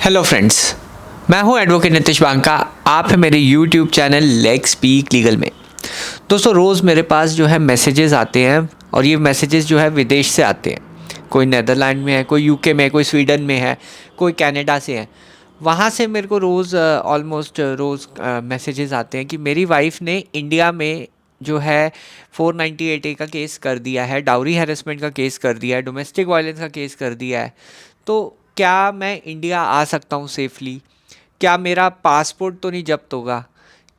Hello friends, मैं हूं advocate Nitish Banka. आप है मेरे YouTube channel let's speak legal में। दोस्तों, रोज़ मेरे पास जो है मैसेजेस आते हैं और ये मैसेजेस जो है विदेश से आते हैं। कोई नेदरलैंड में है, कोई यूके में है, कोई स्वीडन में है, कोई कनाडा से है। वहाँ से मेरे को रोज़ ऑलमोस्ट रोज़ मैसेजेस आते हैं कि मेरी वाइफ ने इंडिया में जो है 498A का केस कर दिया है, डाउरी हैरेसमेंट का केस कर दिया है, डोमेस्टिक वायलेंस का केस कर दिया है। तो क्या मैं इंडिया आ सकता हूँ सेफली? क्या मेरा पासपोर्ट तो नहीं जब्त होगा?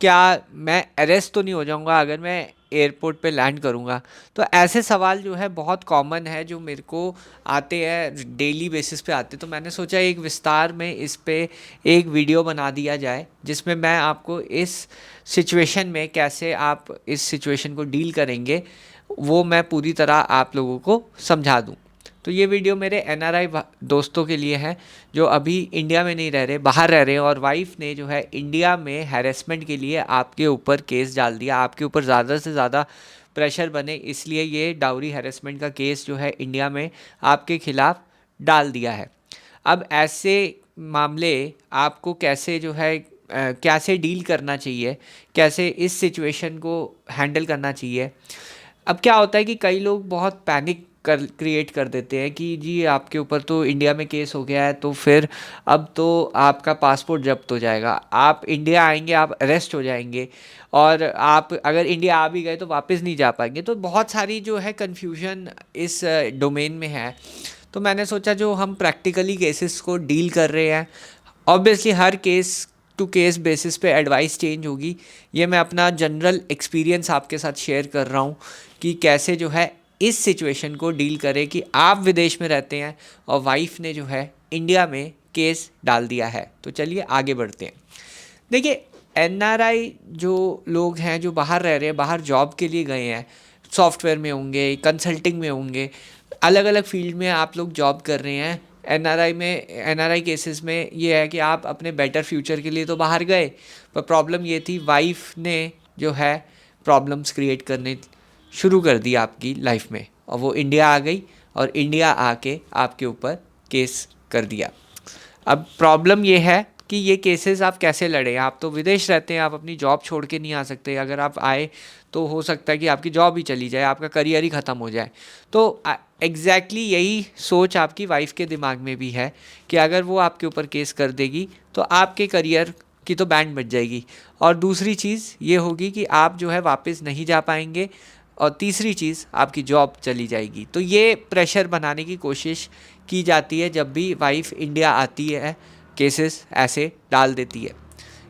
क्या मैं अरेस्ट तो नहीं हो जाऊँगा अगर मैं एयरपोर्ट पे लैंड करूँगा? तो ऐसे सवाल जो है बहुत कॉमन है, जो मेरे को आते हैं, डेली बेसिस पे आते हैं। तो मैंने सोचा एक विस्तार में इस पे एक वीडियो बना दिया जाए, जिसमें मैं आपको इस सिचुएशन में कैसे आप इस सिचुएशन को डील करेंगे वो मैं पूरी तरह आप लोगों को समझा दूँ। तो ये वीडियो मेरे एनआरआई दोस्तों के लिए है जो अभी इंडिया में नहीं रह रहे, बाहर रह रहे हैं, और वाइफ ने जो है इंडिया में हैरेसमेंट के लिए आपके ऊपर केस डाल दिया, आपके ऊपर ज़्यादा से ज़्यादा प्रेशर बने, इसलिए ये डाउरी हैरेसमेंट का केस जो है इंडिया में आपके खिलाफ डाल दिया है। अब ऐसे मामले आपको कैसे जो है कैसे डील करना चाहिए, कैसे इस सिचुएशन को हैंडल करना चाहिए। अब क्या होता है कि कई लोग बहुत पैनिक क्रिएट कर देते हैं कि जी आपके ऊपर तो इंडिया में केस हो गया है, तो फिर अब तो आपका पासपोर्ट जब्त हो जाएगा, आप इंडिया आएंगे आप अरेस्ट हो जाएंगे, और आप अगर इंडिया आ भी गए तो वापस नहीं जा पाएंगे। तो बहुत सारी जो है कन्फ्यूजन इस डोमेन में है। तो मैंने सोचा जो हम प्रैक्टिकली केसेस को डील कर रहे हैं, ऑब्वियसली हर केस टू केस बेसिस पे एडवाइस चेंज होगी। ये मैं अपना जनरल एक्सपीरियंस आपके साथ शेयर कर रहा हूँ कि कैसे जो है इस सिचुएशन को डील करें कि आप विदेश में रहते हैं और वाइफ ने जो है इंडिया में केस डाल दिया है। तो चलिए आगे बढ़ते हैं। देखिए, एनआरआई जो लोग हैं जो बाहर रह रहे हैं, बाहर जॉब के लिए गए हैं, सॉफ्टवेयर में होंगे, कंसल्टिंग में होंगे, अलग अलग फील्ड में आप लोग जॉब कर रहे हैं। एनआरआई केसेस में ये है कि आप अपने बेटर फ्यूचर के लिए तो बाहर गए, पर प्रॉब्लम ये थी वाइफ ने जो है प्रॉब्लम्स क्रिएट करने शुरू कर दी आपकी लाइफ में, और वो इंडिया आ गई और इंडिया आके आपके ऊपर केस कर दिया। अब प्रॉब्लम ये है कि ये केसेस आप कैसे लड़ें। आप तो विदेश रहते हैं, आप अपनी जॉब छोड़ के नहीं आ सकते। अगर आप आए तो हो सकता है कि आपकी जॉब ही चली जाए, आपका करियर ही ख़त्म हो जाए। तो एग्जैक्टली यही सोच आपकी वाइफ के दिमाग में भी है कि अगर वो आपके ऊपर केस कर देगी तो आपके करियर की तो बैंड बज जाएगी, और दूसरी चीज़ ये होगी कि आप जो है वापस नहीं जा पाएंगे, और तीसरी चीज़ आपकी जॉब चली जाएगी। तो ये प्रेशर बनाने की कोशिश की जाती है जब भी वाइफ इंडिया आती है, केसेस ऐसे डाल देती है।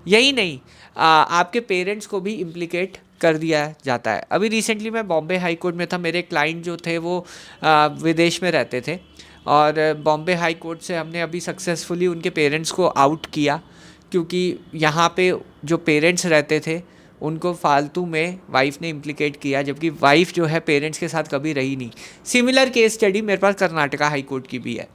यही नहीं, आपके पेरेंट्स को भी इम्प्लिकेट कर दिया जाता है। अभी रिसेंटली मैं बॉम्बे हाई कोर्ट में था। मेरे क्लाइंट जो थे वो विदेश में रहते थे, और बॉम्बे हाई कोर्ट से हमने अभी सक्सेसफुली उनके पेरेंट्स को आउट किया, क्योंकि यहाँ पे जो पेरेंट्स रहते थे उनको फालतू में वाइफ ने इम्प्लिकेट किया, जबकि वाइफ जो है पेरेंट्स के साथ कभी रही नहीं। सिमिलर केस स्टडी मेरे पास कर्नाटका हाई कोर्ट की भी है।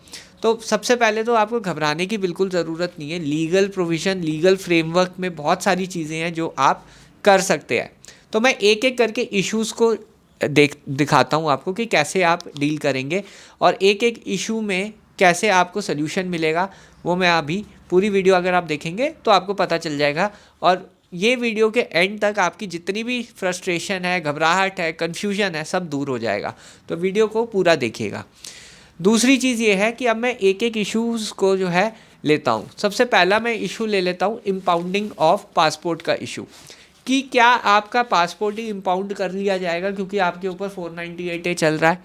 तो सबसे पहले तो आपको घबराने की बिल्कुल ज़रूरत नहीं है। लीगल प्रोविज़न, लीगल फ्रेमवर्क में बहुत सारी चीज़ें हैं जो आप कर सकते हैं। तो मैं एक एक करके इश्यूज़ को दिखाता हूँ आपको कि कैसे आप डील करेंगे, और एक एक इशू में कैसे आपको सोल्यूशन मिलेगा वो मैं अभी पूरी वीडियो अगर आप देखेंगे तो आपको पता चल जाएगा। और ये वीडियो के एंड तक आपकी जितनी भी फ्रस्ट्रेशन है, घबराहट है, कन्फ्यूजन है, सब दूर हो जाएगा। तो वीडियो को पूरा देखिएगा। दूसरी चीज़ ये है कि अब मैं एक एक इश्यूज़ को जो है लेता हूँ। सबसे पहला मैं इशू ले लेता हूँ इम्पाउंडिंग ऑफ पासपोर्ट का इशू, कि क्या आपका पासपोर्ट ही इम्पाउंड कर लिया जाएगा क्योंकि आपके ऊपर 498A चल रहा है।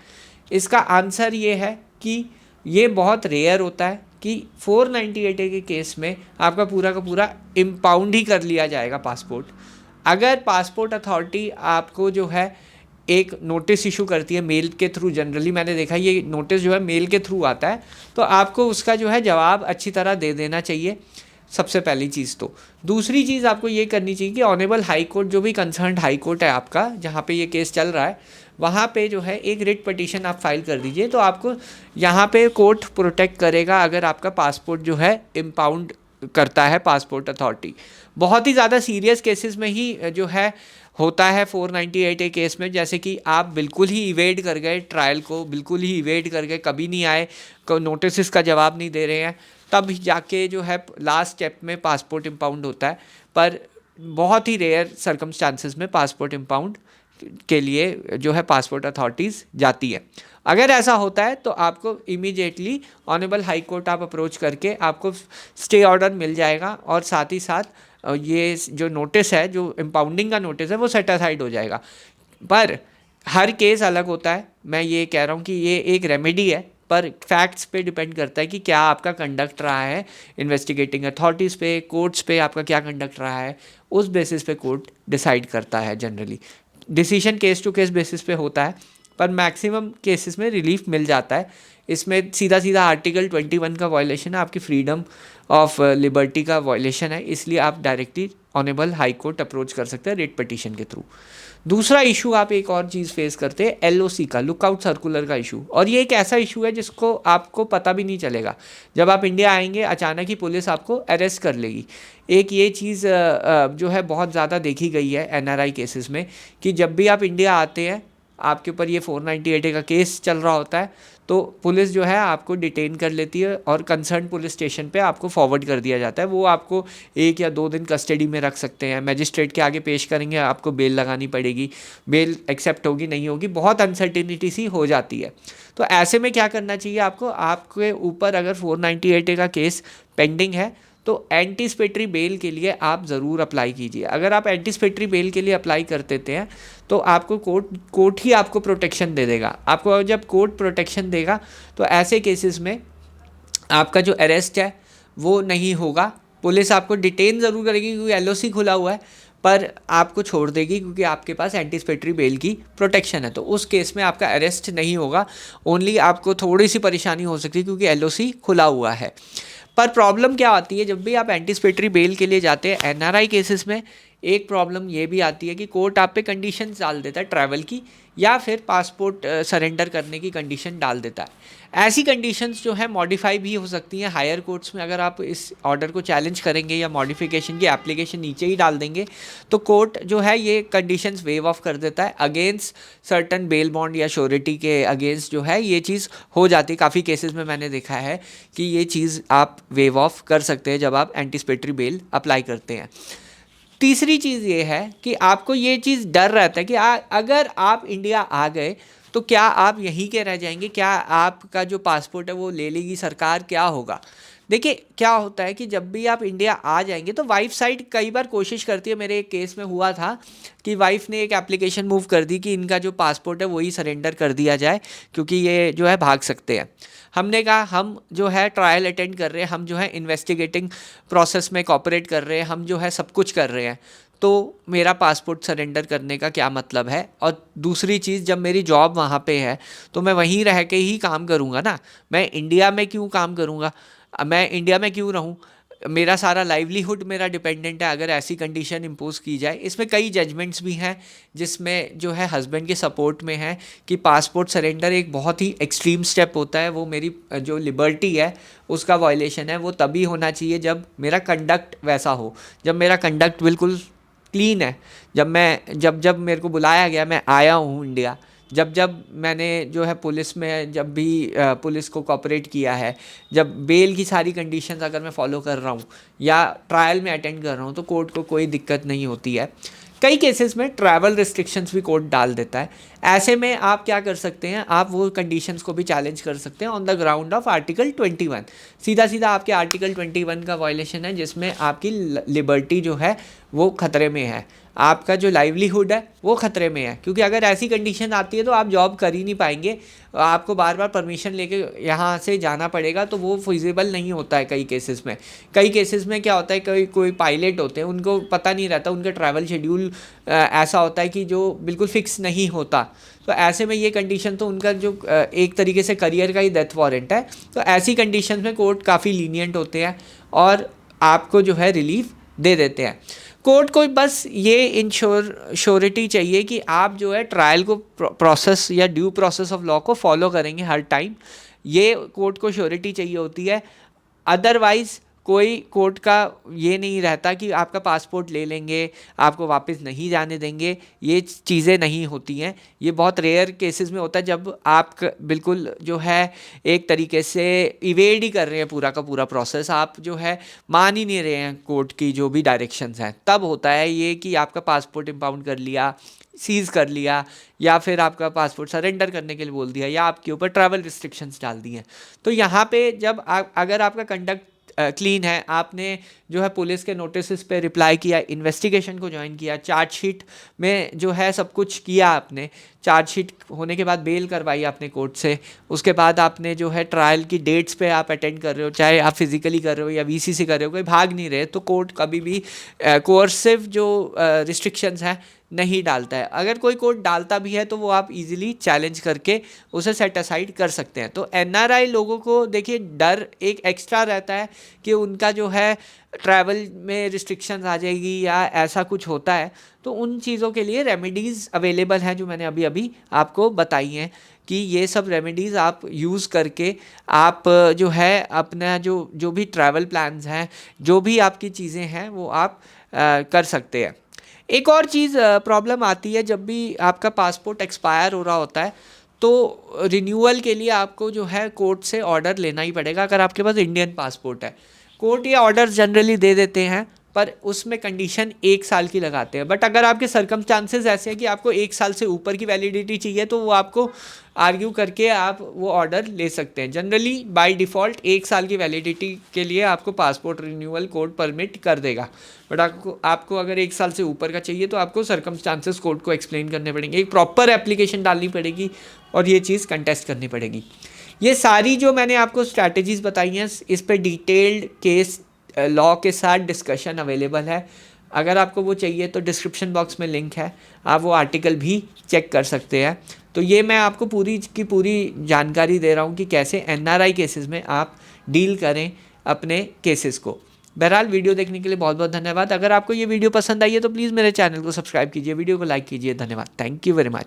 इसका आंसर ये है कि ये बहुत रेयर होता है कि 498A के केस में आपका पूरा का पूरा इम्पाउंड ही कर लिया जाएगा पासपोर्ट। अगर पासपोर्ट अथॉरिटी आपको जो है एक नोटिस इशू करती है मेल के थ्रू, जनरली मैंने देखा ये नोटिस जो है मेल के थ्रू आता है, तो आपको उसका जो है जवाब अच्छी तरह दे देना चाहिए, सबसे पहली चीज़। तो दूसरी चीज़ आपको ये करनी चाहिए कि ऑनरेबल हाई कोर्ट, जो भी कंसर्न्ड हाई कोर्ट है आपका जहाँ पे ये केस चल रहा है, वहाँ पे जो है एक रिट पिटीशन आप फाइल कर दीजिए। तो आपको यहाँ पे कोर्ट प्रोटेक्ट करेगा अगर आपका पासपोर्ट जो है इम्पाउंड करता है पासपोर्ट अथॉरिटी। बहुत ही ज़्यादा सीरियस केसेस में ही जो है होता है 498A केस में, जैसे कि आप बिल्कुल ही इवेड कर गए ट्रायल को, बिल्कुल ही इवेड कर गए, कभी नहीं आए, नोटिस का जवाब नहीं दे रहे हैं, तब जाके जो है लास्ट स्टेप में पासपोर्ट इम्पाउंड होता है। पर बहुत ही रेयर सर्कमस्टांसेस में पासपोर्ट इम्पाउंड के लिए जो है पासपोर्ट अथॉरिटीज़ जाती है। अगर ऐसा होता है तो आपको इमीडिएटली ऑनरेबल हाई कोर्ट आप अप्रोच करके आपको स्टे ऑर्डर मिल जाएगा, और साथ ही साथ ये जो नोटिस है, जो इम्पाउंडिंग का नोटिस है, वो सेट असाइड हो जाएगा। पर हर केस अलग होता है। मैं ये कह रहा हूँ कि ये एक रेमेडी है, पर फैक्ट्स पे डिपेंड करता है कि क्या आपका कंडक्ट रहा है, इन्वेस्टिगेटिंग अथॉरिटीज़ पे, कोर्ट्स पे आपका क्या कंडक्ट रहा है, उस बेसिस पे कोर्ट डिसाइड करता है। Generally decision case to case basis पे होता है, पर मैक्सिमम केसेस में रिलीफ मिल जाता है। इसमें सीधा सीधा आर्टिकल 21 का वायलेशन है, आपकी फ्रीडम ऑफ लिबर्टी का वायलेशन है, इसलिए आप directly honourable high court approach कर सकते हैं रेट पिटीशन के थ्रू। दूसरा इशू आप एक और चीज़ फेस करते हैं, एलओसी का, लुकआउट सर्कुलर का इशू। और ये एक ऐसा इशू है जिसको आपको पता भी नहीं चलेगा। जब आप इंडिया आएंगे अचानक ही पुलिस आपको अरेस्ट कर लेगी। एक ये चीज़ जो है बहुत ज़्यादा देखी गई है एनआरआई केसेस में, कि जब भी आप इंडिया आते हैं, आपके ऊपर ये 498A का केस चल रहा होता है, तो पुलिस जो है आपको डिटेन कर लेती है और कंसर्न पुलिस स्टेशन पे आपको फॉरवर्ड कर दिया जाता है। वो आपको 1 या 2 दिन कस्टडी में रख सकते हैं, मजिस्ट्रेट के आगे पेश करेंगे, आपको बेल लगानी पड़ेगी, बेल एक्सेप्ट होगी नहीं होगी, बहुत अनसर्टिनिटी सी हो जाती है। तो ऐसे में क्या करना चाहिए आपको, आपके ऊपर अगर 498A का केस पेंडिंग है तो एंटीसिपेटरी बेल के लिए आप ज़रूर अप्लाई कीजिए। अगर आप एंटीसिपेटरी बेल के लिए अप्लाई कर देते हैं तो आपको कोर्ट ही आपको प्रोटेक्शन दे देगा। आपको जब कोर्ट प्रोटेक्शन देगा तो ऐसे केसेस में आपका जो अरेस्ट है वो नहीं होगा। पुलिस आपको डिटेन ज़रूर करेगी क्योंकि एलओसी खुला हुआ है, पर आपको छोड़ देगी क्योंकि आपके पास एंटीसिपेटरी बेल की प्रोटेक्शन है। तो उस केस में आपका अरेस्ट नहीं होगा, ओनली आपको थोड़ी सी परेशानी हो सकती है क्योंकि एलओसी खुला हुआ है। पर प्रॉब्लम क्या आती है, जब भी आप एंटीसिपेटरी बेल के लिए जाते हैं एनआरआई केसेस में, एक प्रॉब्लम ये भी आती है कि कोर्ट आप पे कंडीशंस डाल देता है ट्रैवल की, या फिर पासपोर्ट सरेंडर करने की कंडीशन डाल देता है। ऐसी कंडीशंस जो है मॉडिफाई भी हो सकती हैं हायर कोर्ट्स में। अगर आप इस ऑर्डर को चैलेंज करेंगे या मॉडिफिकेशन की एप्लीकेशन नीचे ही डाल देंगे तो कोर्ट जो है ये कंडीशंस वेव ऑफ कर देता है अगेंस्ट सर्टन बेल बॉन्ड या श्योरिटी के अगेंस्ट जो है ये चीज़ हो जाती है। काफ़ी केसेस में मैंने देखा है कि ये चीज़ आप वेव ऑफ कर सकते हैं जब आप एंटीसिपेटरी बेल अप्लाई करते हैं। तीसरी चीज़ ये है कि आपको ये चीज़ डर रहता है कि अगर आप इंडिया आ गए तो क्या आप यहीं के रह जाएंगे, क्या आपका जो पासपोर्ट है वो ले लेगी सरकार, क्या होगा। देखिए क्या होता है कि जब भी आप इंडिया आ जाएंगे तो वाइफ साइड कई बार कोशिश करती है। मेरे एक केस में हुआ था कि वाइफ ने एक एप्लीकेशन मूव कर दी कि इनका जो पासपोर्ट है वही सरेंडर कर दिया जाए क्योंकि ये जो है भाग सकते हैं। हमने कहा हम जो है ट्रायल अटेंड कर रहे हैं, हम जो है इन्वेस्टिगेटिंग प्रोसेस में कॉपरेट कर रहे हैं, हम जो है सब कुछ कर रहे हैं, तो मेरा पासपोर्ट सरेंडर करने का क्या मतलब है। और दूसरी चीज़, जब मेरी जॉब वहाँ पे है तो मैं वहीं रह के ही काम करूँगा ना, मैं इंडिया में क्यों काम करूँगा, मैं इंडिया में क्यों रहूँ, मेरा सारा लाइवलीहुड मेरा डिपेंडेंट है अगर ऐसी कंडीशन इम्पोज की जाए। इसमें कई जजमेंट्स भी हैं जिसमें जो है हस्बैंड के सपोर्ट में है कि पासपोर्ट सरेंडर एक बहुत ही एक्सट्रीम स्टेप होता है, वो मेरी जो लिबर्टी है उसका वायलेशन है। वो तभी होना चाहिए जब मेरा कंडक्ट वैसा हो, जब मेरा कंडक्ट बिल्कुल क्लीन है, जब मेरे को बुलाया गया, मैं आया हूँ इंडिया, जब मैंने जो है पुलिस में जब भी पुलिस को कोऑपरेट किया है, जब बेल की सारी कंडीशंस अगर मैं फॉलो कर रहा हूँ या ट्रायल में अटेंड कर रहा हूँ तो कोर्ट को कोई दिक्कत नहीं होती है। कई केसेस में ट्रैवल रिस्ट्रिक्शंस भी कोर्ट डाल देता है। ऐसे में आप क्या कर सकते हैं, आप वो कंडीशंस को भी चैलेंज कर सकते हैं on the ground of article 21। सीधा सीधा आपके आर्टिकल 21 का वायलेशन है जिसमें आपकी लिबर्टी जो है वो खतरे में है, आपका जो लाइवलीहुड है वो खतरे में है। क्योंकि अगर ऐसी कंडीशन आती है तो आप जॉब कर ही नहीं पाएंगे, आपको बार बार परमिशन लेके यहाँ से जाना पड़ेगा, तो वो फिजिबल नहीं होता है कई केसेस में क्या होता है, कोई पायलट होते हैं उनको पता नहीं रहता, उनका ट्रैवल शेड्यूल ऐसा होता है कि जो बिल्कुल फिक्स नहीं होता। तो ऐसे में ये कंडीशन तो उनका जो एक तरीके से करियर का ही डेथ वारंट है। तो ऐसी कंडीशन में कोर्ट काफ़ी लीनियंट होते हैं और आपको जो है रिलीफ दे देते हैं। कोर्ट को बस ये श्योरिटी चाहिए कि आप जो है ट्रायल को प्रोसेस या ड्यू प्रोसेस ऑफ लॉ को फॉलो करेंगे हर टाइम, ये कोर्ट को श्योरिटी चाहिए होती है। अदरवाइज़ कोई कोर्ट का ये नहीं रहता कि आपका पासपोर्ट ले लेंगे, आपको वापस नहीं जाने देंगे। ये चीज़ें नहीं होती हैं। ये बहुत रेयर केसेस में होता है जब आप बिल्कुल जो है एक तरीके से इवेड ही कर रहे हैं पूरा का पूरा प्रोसेस, आप जो है मान ही नहीं रहे हैं कोर्ट की जो भी डायरेक्शंस हैं, तब होता है ये कि आपका पासपोर्ट इम्पाउंड कर लिया, सीज़ कर लिया, या फिर आपका पासपोर्ट सरेंडर करने के लिए बोल दिया, या आपके ऊपर ट्रैवल रिस्ट्रिक्शंस डाल दी हैं। तो यहाँ पे जब अगर आपका कंडक्ट क्लीन है, आपने जो है पुलिस के नोटिस पे रिप्लाई किया, इन्वेस्टिगेशन को ज्वाइन किया, चार्जशीट में जो है सब कुछ किया आपने, चार्जशीट होने के बाद बेल करवाई आपने कोर्ट से, उसके बाद आपने जो है ट्रायल की डेट्स पे आप अटेंड कर रहे हो, चाहे आप फिजिकली कर रहे हो या वीसीसी कर रहे हो, कोई भाग नहीं रहे, तो कोर्ट कभी भी कोर्सिव जो रिस्ट्रिक्शंस हैं नहीं डालता है। अगर कोई कोर्ट डालता भी है तो वो आप इजीली चैलेंज करके उसे सेट असाइड कर सकते हैं। तो एनआरआई लोगों को देखिए डर एक एक्स्ट्रा रहता है कि उनका जो है ट्रैवल में रिस्ट्रिक्शंस आ जाएगी या ऐसा कुछ होता है, तो उन चीज़ों के लिए रेमेडीज़ अवेलेबल हैं जो मैंने अभी अभी आपको बताई हैं कि ये सब रेमेडीज़ आप यूज़ करके आप जो है अपना जो भी ट्रैवल प्लान्स हैं, जो भी आपकी चीज़ें हैं वो आप कर सकते हैं। एक और चीज़ प्रॉब्लम आती है जब भी आपका पासपोर्ट एक्सपायर हो रहा होता है, तो रिन्यूअल के लिए आपको जो है कोर्ट से ऑर्डर लेना ही पड़ेगा। अगर आपके पास इंडियन पासपोर्ट है, कोर्ट ये ऑर्डर जनरली दे देते हैं, पर उसमें कंडीशन 1 साल की लगाते हैं। बट अगर आपके सर्कमस्टांसेस ऐसे हैं कि आपको 1 साल से ऊपर की वैलिडिटी चाहिए, तो वो आपको आर्ग्यू करके आप वो ऑर्डर ले सकते हैं। जनरली बाय डिफ़ॉल्ट 1 साल की वैलिडिटी के लिए आपको पासपोर्ट रिन्यूअल कोर्ट परमिट कर देगा। बट आपको अगर 1 साल से ऊपर का चाहिए तो आपको सर्कमस्टांसेस कोर्ट को एक्सप्लेन करने पड़ेंगे, एक प्रॉपर एप्लीकेशन डालनी पड़ेगी और ये चीज़ कंटेस्ट करनी पड़ेगी। ये सारी जो मैंने आपको स्ट्रैटेजीज़ बताई हैं, इस पर डिटेल्ड केस लॉ के साथ डिस्कशन अवेलेबल है। अगर आपको वो चाहिए तो डिस्क्रिप्शन बॉक्स में लिंक है, आप वो आर्टिकल भी चेक कर सकते हैं। तो ये मैं आपको पूरी की पूरी जानकारी दे रहा हूँ कि कैसे एनआरआई केसेस में आप डील करें अपने केसेस को। बहरहाल वीडियो देखने के लिए बहुत बहुत धन्यवाद। अगर आपको ये वीडियो पसंद आई है तो प्लीज़ मेरे चैनल को सब्सक्राइब कीजिए, वीडियो को लाइक कीजिए। धन्यवाद। Thank you very much.